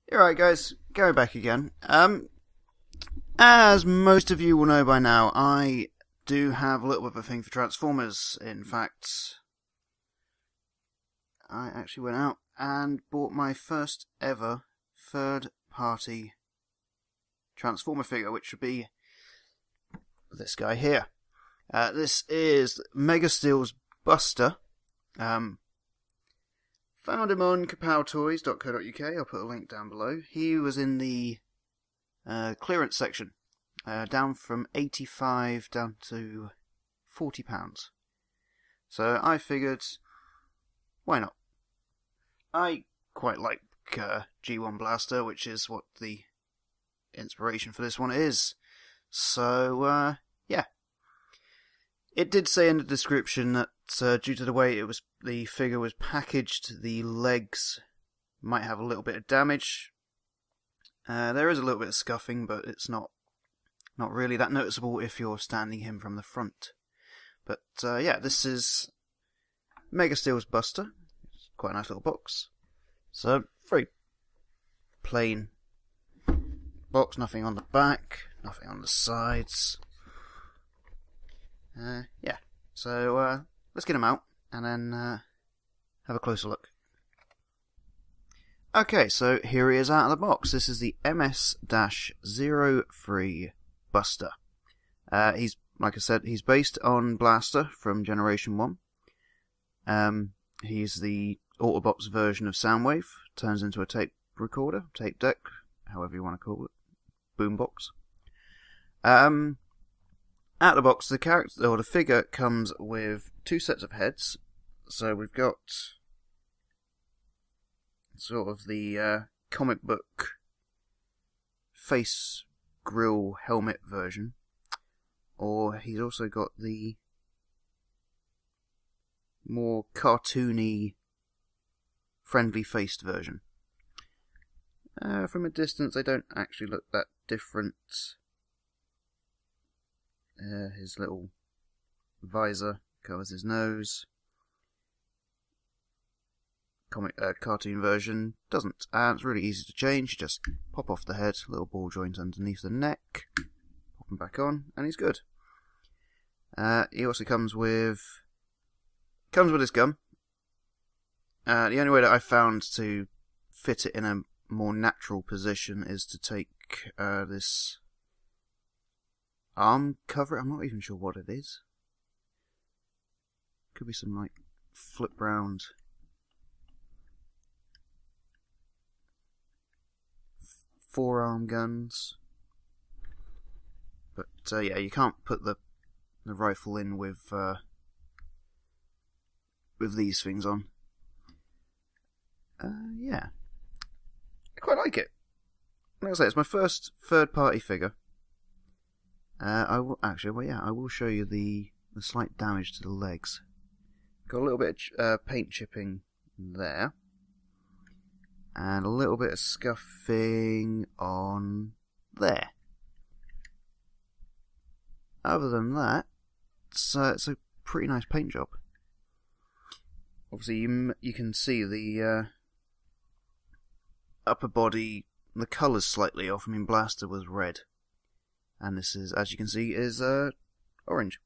Alright guys, going back again. As most of you will know by now, I do have a little bit of a thing for Transformers. In fact, I actually went out and bought my first ever third-party Transformer figure, which would be this guy here. This is Mega Steel's Buster. Found him on kapowtoys.co.uk. I'll put a link down below. He was in the clearance section, down from 85 down to £40. So I figured, why not? I quite like G1 Blaster, which is what the inspiration for this one is. So yeah. It did say in the description that due to the way the figure was packaged, the legs might have a little bit of damage. There is a little bit of scuffing, but it's not really that noticeable if you're standing him from the front. But yeah, this is Mega Steel's Buster. It's quite a nice little box. So, very plain box, nothing on the back, nothing on the sides. Yeah, so let's get him out and then have a closer look. Okay, so here he is out of the box. This is the MS-03 Buster. He's, like I said, he's based on Blaster from Generation 1. He's the Autobots version of Soundwave. Turns into a tape recorder, tape deck, however you want to call it. Boombox. Out of the box, the character or the figure comes with two sets of heads. So we've got sort of the comic book face grill helmet version, or he's also got the more cartoony, friendly faced version. From a distance, they don't actually look that different. His little visor covers his nose. Cartoon version doesn't. It's really easy to change. Just pop off the head, little ball joint underneath the neck, pop him back on, and he's good. He also comes with his gun. The only way that I found to fit it in a more natural position is to take this arm cover. I'm not even sure what it is. Could be some like flip round forearm guns. But yeah, you can't put the rifle in with these things on. Yeah, I quite like it. Like I say, it's my first third-party figure. I will show you the slight damage to the legs. Got a little bit of paint chipping there, and a little bit of scuffing on there. Other than that, it's a pretty nice paint job. Obviously, you can see the upper body, the colour's slightly off. I mean, Blaster was red, and this is, as you can see, is orange.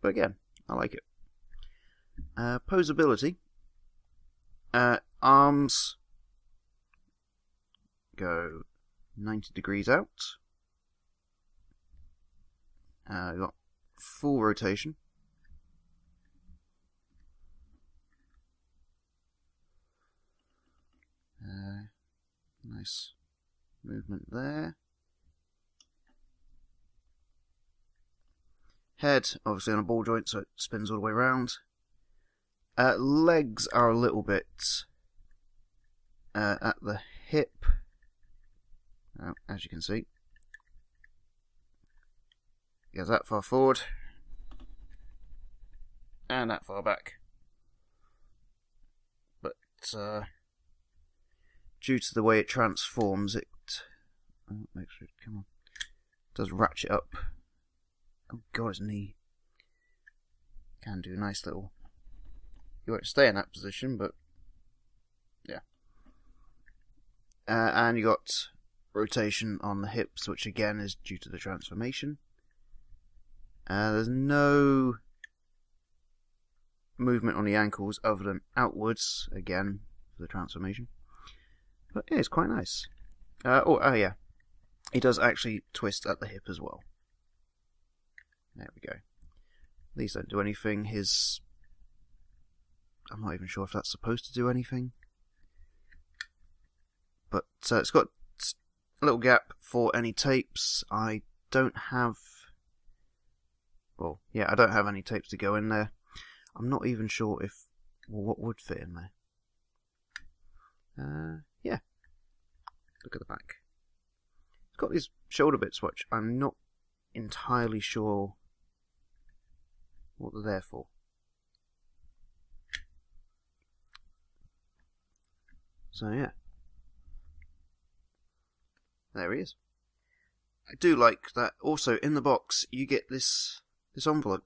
But again, I like it. Posability. Arms go 90 degrees out. Got full rotation. Nice movement there. Head, obviously on a ball joint, so it spins all the way around. Legs are a little bit at the hip, as you can see. Goes that far forward, and that far back. But due to the way it transforms, it makes it does ratchet up. Oh god, his knee. Can do a nice little. You won't stay in that position, but yeah. And you got rotation on the hips, which again is due to the transformation. There's no movement on the ankles other than outwards, again, for the transformation. But yeah, it's quite nice. Oh yeah, he does actually twist at the hip as well. There we go. These don't do anything. I'm not even sure if that's supposed to do anything. But it's got a little gap for any tapes. I don't have... Well, yeah, I don't have any tapes to go in there. I'm not even sure what would fit in there. Yeah. Look at the back. It's got these shoulder bits, which I'm not entirely sure what they're there for. So yeah. There he is. I do like that also in the box you get this envelope.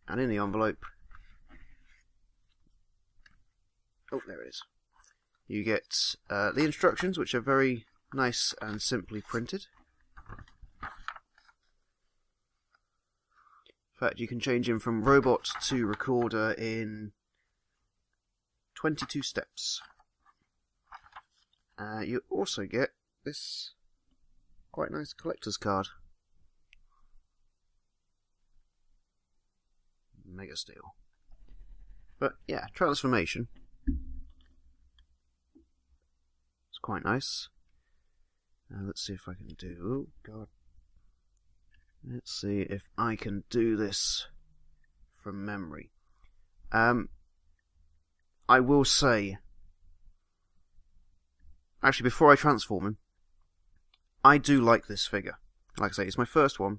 And in the envelope, oh, there it is. You get the instructions, which are very nice and simply printed. In fact, you can change him from robot to recorder in 22 steps. You also get this quite nice collector's card. Mega Steel. But yeah, transformation. It's quite nice. Let's see if I can do... Oh, God. Let's see if I can do this from memory. I will say... Actually, before I transform him, I do like this figure. Like I say, it's my first one.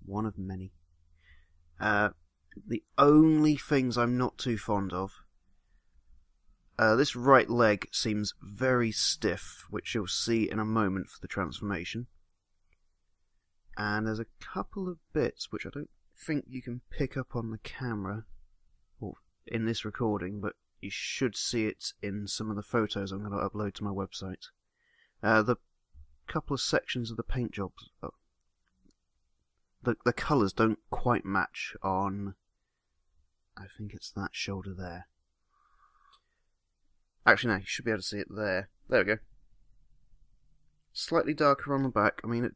One of many. The only things I'm not too fond of, this right leg seems very stiff, which you'll see in a moment for the transformation. And there's a couple of bits which I don't think you can pick up on the camera, or in this recording, but you should see it in some of the photos I'm going to upload to my website. The couple of sections of the paint jobs... The colours don't quite match on... I think it's that shoulder there. Actually, no, you should be able to see it there. There we go. Slightly darker on the back. I mean, it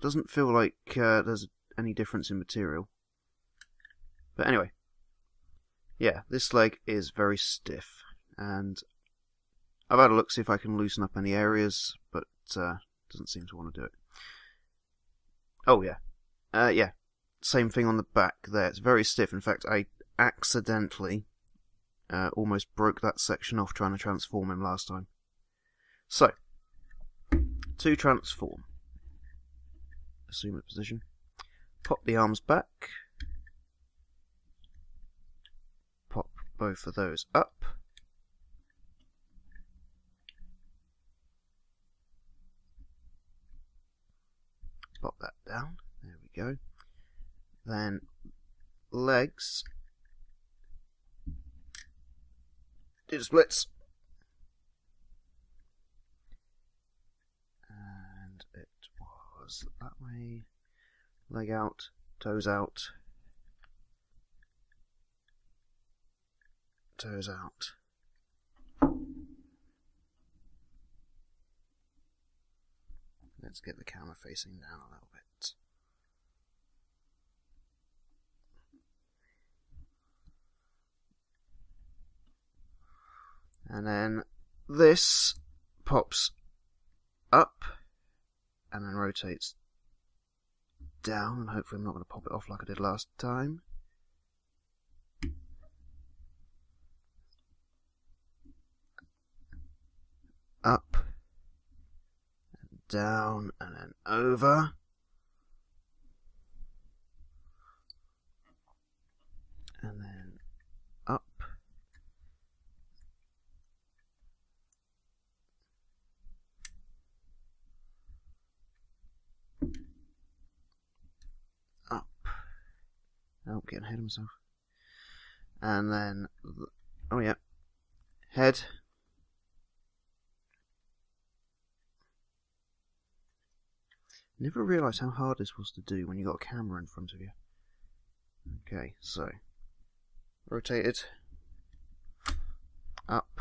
doesn't feel like there's any difference in material. But anyway. Yeah, this leg is very stiff. And I've had a look, see if I can loosen up any areas, but... doesn't seem to want to do it. Oh yeah. Yeah. Same thing on the back there. It's very stiff. In fact, I accidentally almost broke that section off trying to transform him last time. So, to transform. Assume a position. Pop the arms back. Pop both of those up. Pop that down. There we go. Then legs. Do the splits. And it was that way. Leg out, toes out. Toes out. Let's get the camera facing down a little bit. And then this pops up and then rotates down, and hopefully I'm not going to pop it off like I did last time. Up. Down and then over. And then up. Up. Oh, getting ahead of myself. And then, oh yeah, head. Never realised how hard this was to do when you got a camera in front of you. Okay, so rotate it up.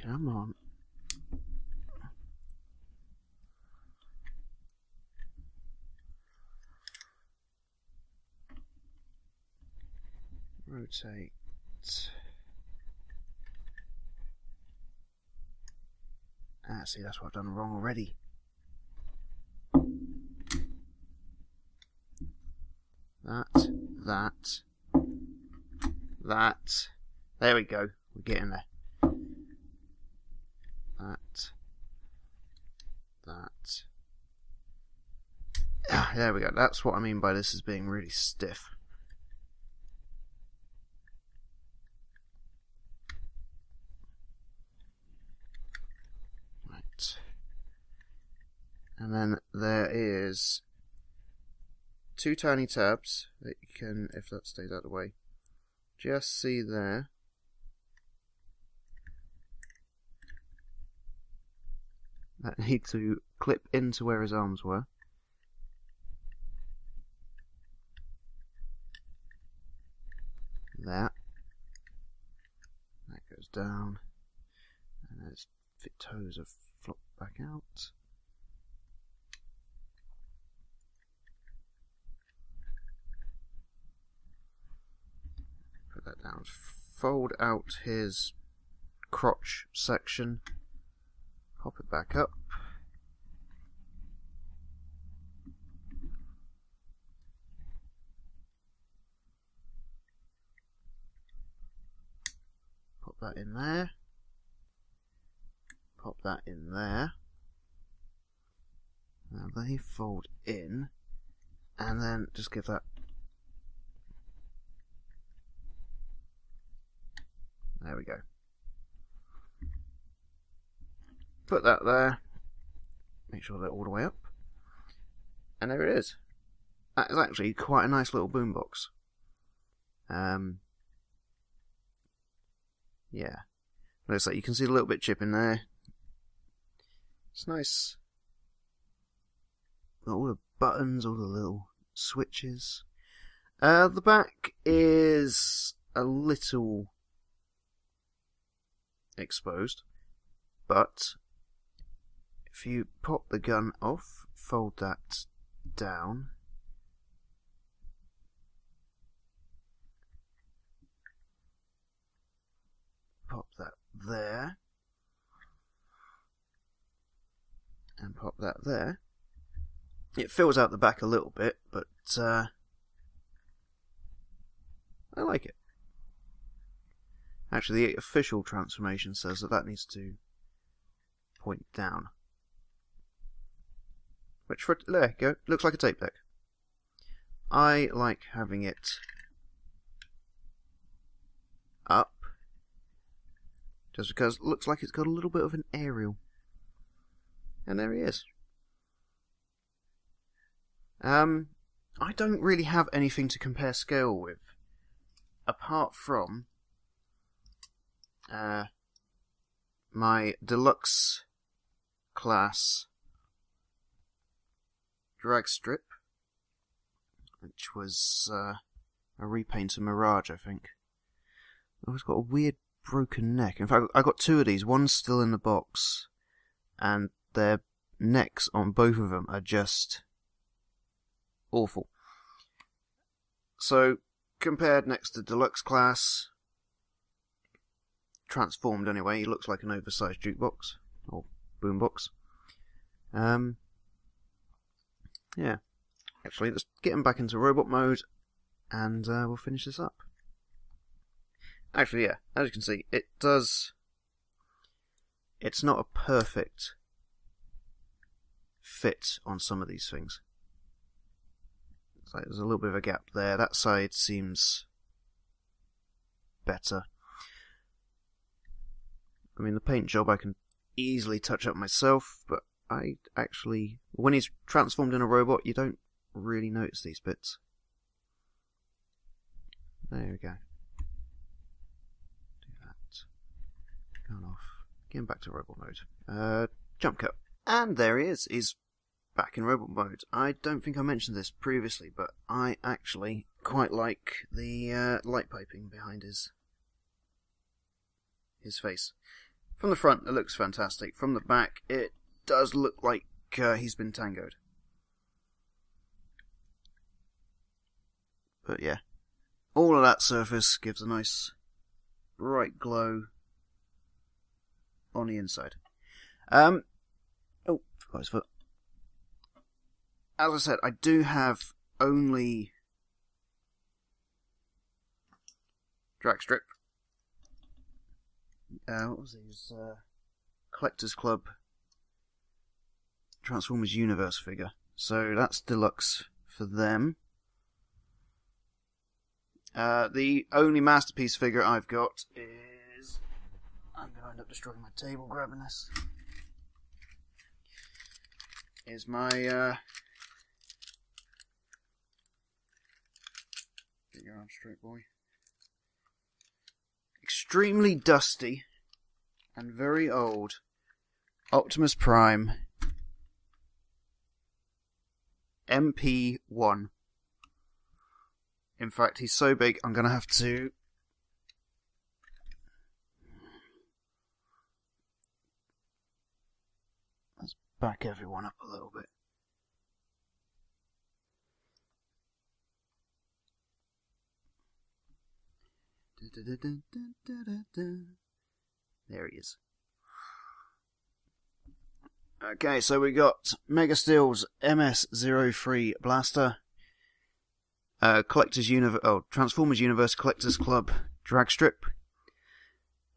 Come on. Rotate. Ah, see, that's what I've done wrong already. That. There we go. We're getting there. That. Ah, there we go. That's what I mean by this as being really stiff. Right. And then there is 2 tiny tabs that you can, if that stays out of the way, just see there. That need to clip into where his arms were. That goes down, and his toes have flopped back out. Put that down. Fold out his crotch section. Pop it back up. Pop that in there. Pop that in there. Now they fold in, and then just give that. There we go. Put that there. Make sure they're all the way up. And there it is. That is actually quite a nice little boombox. Yeah. Looks like you can see a little bit chip in there. It's nice. All the buttons, all the little switches. The back is a little exposed, but if you pop the gun off, fold that down, pop that there, and pop that there. It fills out the back a little bit, but I like it. Actually, the official transformation says that needs to point down. Which, there you go, looks like a tape deck. I like having it up, just because it looks like it's got a little bit of an aerial. And there he is. I don't really have anything to compare scale with, apart from my deluxe class drag strip, which was a repaint of Mirage, I think. It's got a weird broken neck. In fact, I got 2 of these. One's still in the box, and their necks on both of them are just awful. So, compared next to deluxe class, transformed anyway, he looks like an oversized jukebox, or boombox. Yeah. Actually, let's get him back into robot mode, and we'll finish this up. Actually, yeah, as you can see, it does. It's not a perfect fit on some of these things. It's like there's a little bit of a gap there. That side seems better. I mean, the paint job I can easily touch up myself, but I actually, when he's transformed in a robot, you don't really notice these bits. There we go. Do that. Going off. Getting back to robot mode. Jump cut. And there he is. He's back in robot mode. I don't think I mentioned this previously, but I actually quite like the light piping behind his face. From the front, it looks fantastic. From the back, it does look like he's been tangoed. But yeah, all of that surface gives a nice bright glow on the inside. Oh, forgot his foot. As I said, I do have only drag strip. What was his Collector's Club Transformers Universe figure? So that's deluxe for them. The only Masterpiece figure I've got is... I'm going to end up destroying my table grabbing this. Is my... Get your arm straight, boy. Extremely dusty and very old Optimus Prime MP1. In fact, he's so big I'm going to have to let's back everyone up a little bit. There he is. Okay, so we got Mega Steel's MS-03 blaster, Transformers Universe Collector's Club drag strip,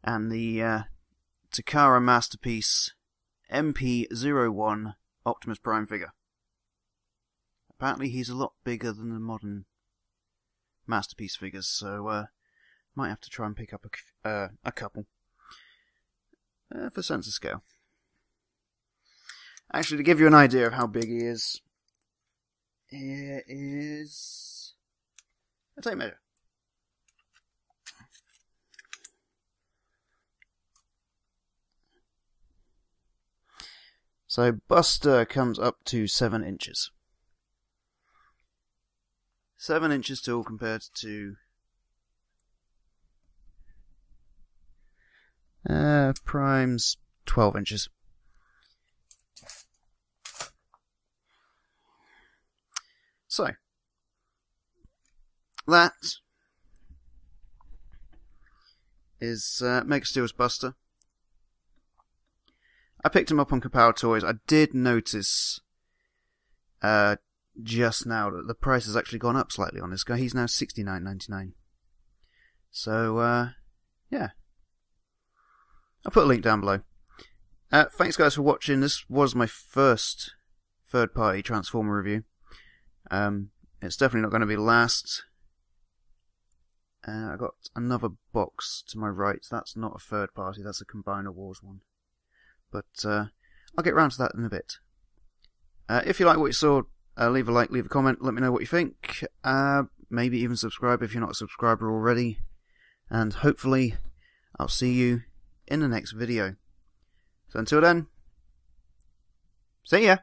and the Takara Masterpiece MP01 Optimus Prime figure. Apparently he's a lot bigger than the modern Masterpiece figures, so might have to try and pick up a couple for sense of scale. Actually, to give you an idea of how big he is, here is a tape measure. So Buster comes up to 7 inches. 7 inches tall compared to Prime's 12 inches. So, that is Mega Steel's Buster. I picked him up on Kapow Toys. I did notice just now that the price has actually gone up slightly on this guy. He's now $69.99. So, yeah. I'll put a link down below. Thanks guys for watching. This was my first third-party Transformer review. It's definitely not going to be the last. I got another box to my right. That's not a third party, that's a Combiner Wars one. But I'll get round to that in a bit. If you like what you saw, leave a like, leave a comment, let me know what you think. Maybe even subscribe if you're not a subscriber already. And hopefully, I'll see you in the next video. So until then, see ya!